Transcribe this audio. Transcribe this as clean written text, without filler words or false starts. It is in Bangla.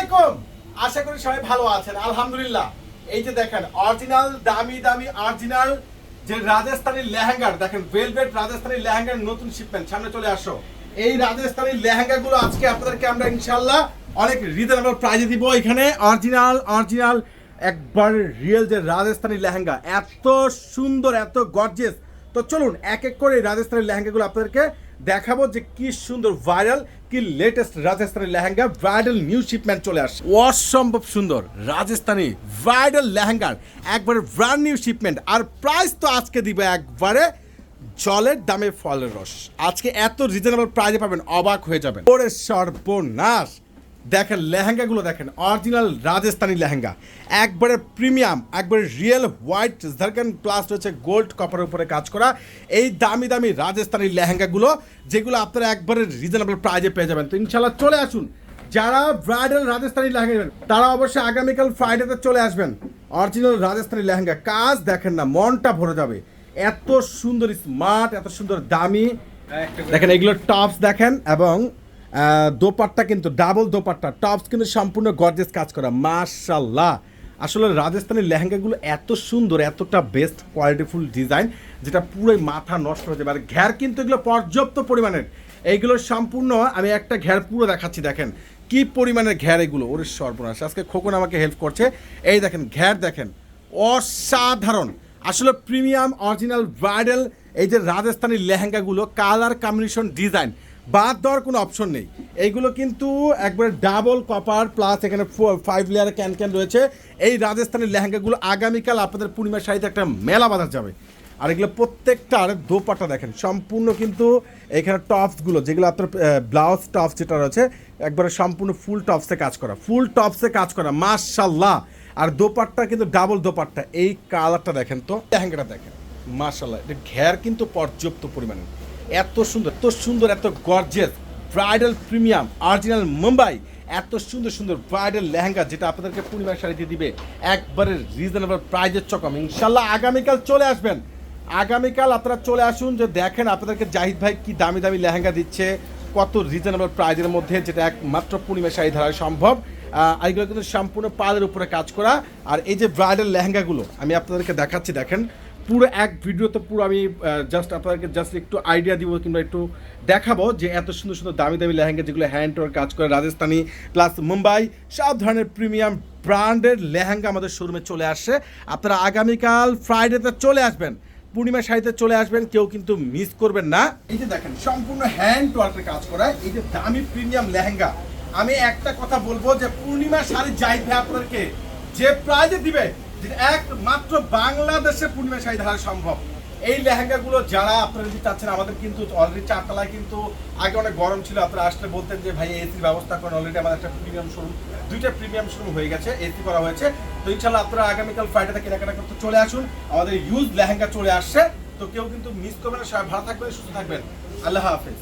আলাইকুম। আশা করি সবাই ভালো আছেন। আলহামদুলিল্লাহ। এই যে দেখেন অরিজিনাল দামি দামি অরিজিনাল যে রাজস্থানী লেহেঙ্গা, দেখেন ভেলভেট রাজস্থানী লেহেঙ্গার নতুন শিপমেন্ট সামনে চলে আসো। এই রাজস্থানী লেহেঙ্গা গুলো আজকে আপনাদেরকে আমরা ইনশাআল্লাহ অনেক রিজনেবল প্রাইসে দিব। এখানে অরিজিনাল একবার রিয়েল যে রাজস্থানী লেহেঙ্গা, এত সুন্দর, এত গর্জিয়াস। তো চলুন এক এক করে রাজস্থানী লেহেঙ্গাগুলো আপনাদেরকে দেখাবো যে কি সুন্দর ভাইরাল, কি latest Rajasthani lehenga bridal new shipment চলে আসছে। অসম্ভব সুন্দর রাজস্থানী ব্রাইডাল লেহেঙ্গার একবারে ব্র্যান্ড নিউ শিপমেন্ট। আর প্রাইস তো আজকে দিবে একবারে জলের দামে ফলের রস। আজকে এত রিজনেবল প্রাইসে পাবেন, অবাক হয়ে যাবেন। ওরে সর্বনাশ! দেখেন লেহেঙ্গাগুলো, দেখেন অরিজিনাল রাজস্থানী লেহেঙ্গা, একবারে প্রিমিয়াম, একবারে রিয়েল হোয়াইট জারকান প্লাস রয়েছে গোল্ড কপারের উপরে কাজ করা এই দামি দামি রাজস্থানী লেহেঙ্গাগুলো, যেগুলো আপনারা একবারে রিজনেবল প্রাইজে পেয়ে যাবেন। তো ইনশাল্লাহ চলে আসুন। যারা ব্রাইডাল রাজস্থানী লেহেঙ্গা নেবেন তারা অবশ্যই আগামীকাল ফ্রাইডেতে চলে আসবেন। অরিজিনাল রাজস্থানী লেহেঙ্গা কাজ দেখেন না, মনটা ভরে যাবে। এত সুন্দর স্মার্ট, এত সুন্দর দামি। দেখেন এগুলোর টপস দেখেন, এবং দোপাট্টা কিন্তু ডাবল দোপাট্টা, টপস কিন্তু সম্পূর্ণ গর্জিয়াস কাজ করা। মাশাআল্লাহ! আসলে রাজস্থানী লেহেঙ্গাগুলো এত সুন্দর, এতটা বেস্ট কোয়ালিটিফুল ডিজাইন, যেটা পুরোই মাথা নষ্ট হয়ে যাবে। আর ঘের কিন্তু এগুলো পর্যাপ্ত পরিমাণের, এইগুলোর সম্পূর্ণ আমি একটা ঘের পুরো দেখাচ্ছি। দেখেন কি পরিমাণের ঘের এগুলো। ওরে সর্বনাশ! আজকে খোকন আমাকে হেল্প করছে। এই দেখেন ঘের দেখেন, অসাধারণ। আসলে প্রিমিয়াম অরিজিনাল ব্রাইডাল এই যে রাজস্থানী লেহেঙ্গাগুলো, কালার কম্বিনেশন ডিজাইন বাদ দেওয়ার কোনো অপশন নেই। এইগুলো কিন্তু একবারে ডাবল কপার প্লাস এখানে 5 লেয়ার ক্যান রয়েছে। এই রাজস্থানী লেহেঙ্গাগুলো আগামীকাল আপনাদের পূর্ণিমা শাড়িতে একটা মেলা বাঁধা যাবে। আর এগুলো প্রত্যেকটার দোপাট্টা দেখেন সম্পূর্ণ, কিন্তু এখানে টপসগুলো যেগুলো আপনার ব্লাউজ টপস যেটা রয়েছে একবারে সম্পূর্ণ ফুল টপসে কাজ করা মাশাআল্লাহ। আর দোপাট্টা কিন্তু ডাবল দোপাট্টা। এই কালারটা দেখেন তো, লেহেঙ্গাটা দেখেন মাশাআল্লাহ। এটা ঘের কিন্তু পর্যাপ্ত পরিমাণে, এত সুন্দর, এত gorgeous bridal premium original Mumbai, এত সুন্দর ব্রাইডাল লেহেঙ্গা, যেটা আপনাদেরকে পূর্ণিমার শাড়িতে দিবে একবারে রিজনেবল প্রাইজের চকম। ইনশাল্লাহ আগামীকাল চলে আসবেন। আগামীকাল আপনারা চলে আসুন, যে দেখেন আপনাদেরকে জাহিদ ভাই কি দামি দামি লেহেঙ্গা দিচ্ছে, কত রিজনেবল প্রাইজের মধ্যে, যেটা একমাত্র পূর্ণিমার শাড়ি ধারা সম্ভব। এইগুলো কিন্তু সম্পূর্ণ পালের উপরে কাজ করা। আর এই যে ব্রাইডাল লেহেঙ্গাগুলো আমি আপনাদেরকে দেখাচ্ছি, দেখেন পুরো এক ভিডিওতে পুরো আমি জাস্ট আপনাদেরকে একটু আইডিয়া দিব কিংবা একটু দেখাবো যে এত সুন্দর দামি দামি লেহেঙ্গা যেগুলো হ্যান্ড ওয়ার্ক কাজ করে, রাজস্থানী প্লাস মুম্বাই, সব ধরনের প্রিমিয়াম ব্র্যান্ডের লেহেঙ্গা আমাদের শোরুমে চলে আসছে। আপনারা আগামীকাল ফ্রাইডেতে চলে আসবেন, পূর্ণিমা শাড়িতে চলে আসবেন, কেউ কিন্তু মিস করবেন না। এই যে দেখেন সম্পূর্ণ হ্যান্ড ওয়ার্কের কাজ করা এই যে দামি প্রিমিয়াম লেহেঙ্গা। আমি একটা কথা বলবো যে পূর্ণিমা শাড়ি জাহিদ ভাই আপনাদেরকে যে প্রাইজে দিবে, একমাত্র বাংলাদেশে পূর্ণিমা শাড়ি ধারা সম্ভব। এই লেহেঙ্গাগুলো যারা আপনারা যদি চাচ্ছেন, আমাদের কিন্তু অলরেডি চারতলায় কিন্তু আগে অনেক গরম ছিল, আপনারা আসলে বলতেন যে ভাই এসির ব্যবস্থা করেন। অলরেডি আমাদের একটা প্রিমিয়াম শোরুম, দুইটা প্রিমিয়াম শোরুম হয়ে গেছে, এসি করা হয়েছে। তো ইনশাল্লাহ আপনারা আগামীকাল ফ্রাইডেতে কেনাকাটা করতে চলে আসুন। আমাদের ইউজ লেহেঙ্গা চলে আসছে, তো কেউ কিন্তু মিস করবেন না। সবাই ভালো থাকবেন, সুস্থ থাকবেন। আল্লাহ হাফেজ।